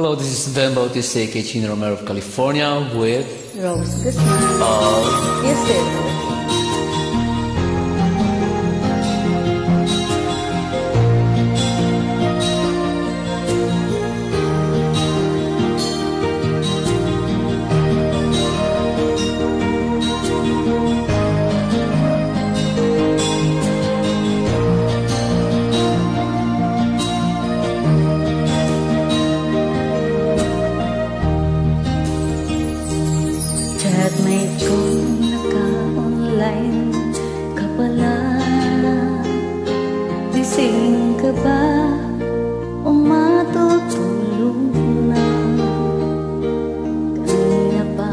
Hello, this is Ben Bautista, aka Chino Romero of California with Rose Guzman of Isidro. Chatmate kong naka-online ka pala. Gising ka ba o matutulog na? Kanina pa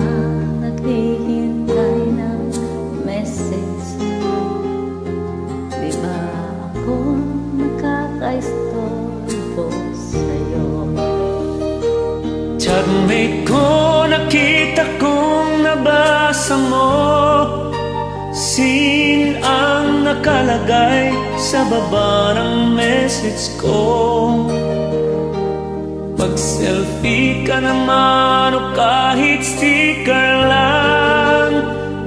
naghihintay ng message mo. Di ba ako nakaka-istorbo sa'yo? Chatmate ko, nakita kong nabasa mo. Sin ang nakalagay sa baba ng message ko. Mag-selfie ka naman o kahit sticker lang.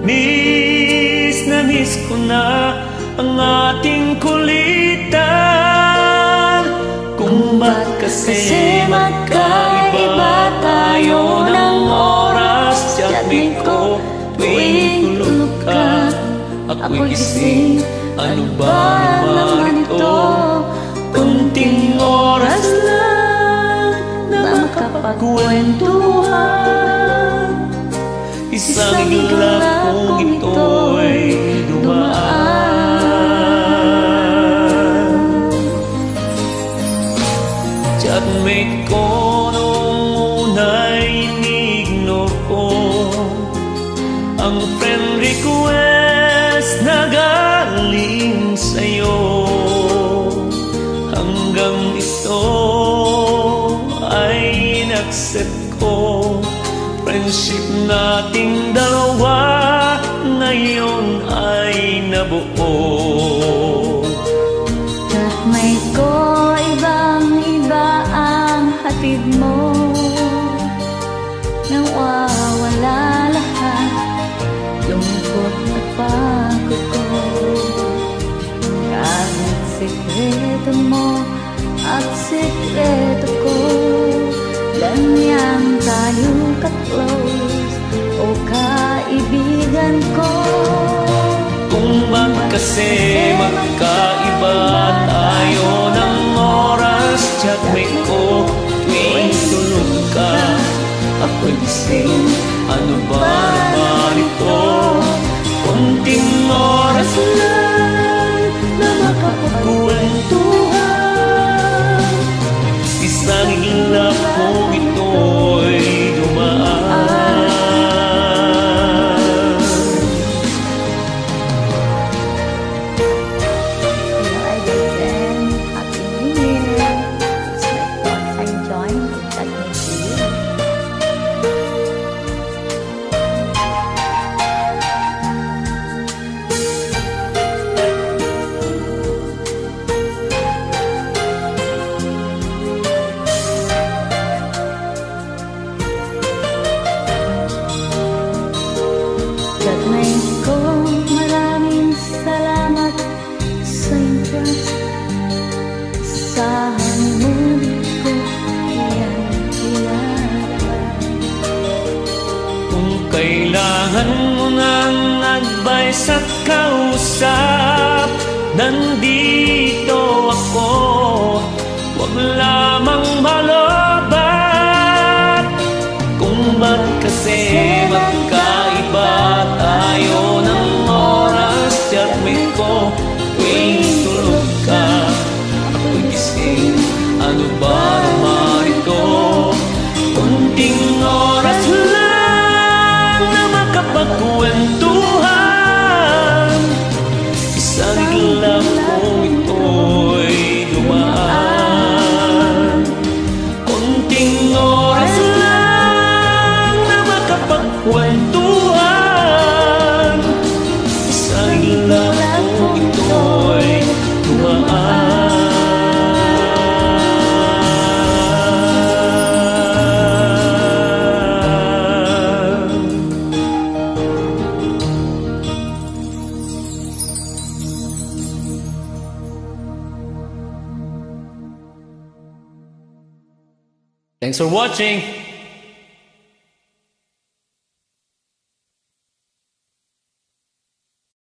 Miss na miss ko na ang ating kulitan. Kung ba't kasi magkaiba tayo ng oras. Chatmate ko tuwing tulog ka, ako'y gising. Ano ba naman ito? Kunting oras lang na makapagkwentuhan. Isang iglap kung ito'y dumaan. Chatmate ko, nung una'y ini-ignore ko ang friend request na galing sa'yo. Hanggang ito ay in-accept ko. Friendship nating dalawa ngayon ay nabuo. Chatmate ko, ibang-iba ang hatid mo. Nawawala lahat lungkot at pagod ko. Kahit sikreto mo at sikreto ko, ganyan tayo ka-close, o kaibigan ko. Kung ba't kasi magkaiba tayo ng oras. Chatmate ko, tuwing tulog ka, ako'y gising. Ano ba naman ito? Kunting oras lang na makapagkwentuhan. Isang iglap kung ito'y dumaan. Hello, Iverson. Happy New Year. It's my first time joining the Chatmate TV. Chatmate ko, maraming salamat sa iyong trust. Sa honeymoon ko, iyan ilalabas. Kung kailangan mo ng advice at kausap, nandito ako. Huwag lamang malobat. Kung ba't kasi magkaiba tayo ng oras. Chatmate ko, tuwing tulog ka, ako'y gising. Ano ba naman ito? Kunting oras lang na makapagkwentuhan. Isang iglap kung ito'y dumaan. Kunting oras lang na makapagkwentuhan. Isang iglap kung ito'y dumaan. Thanks for watching!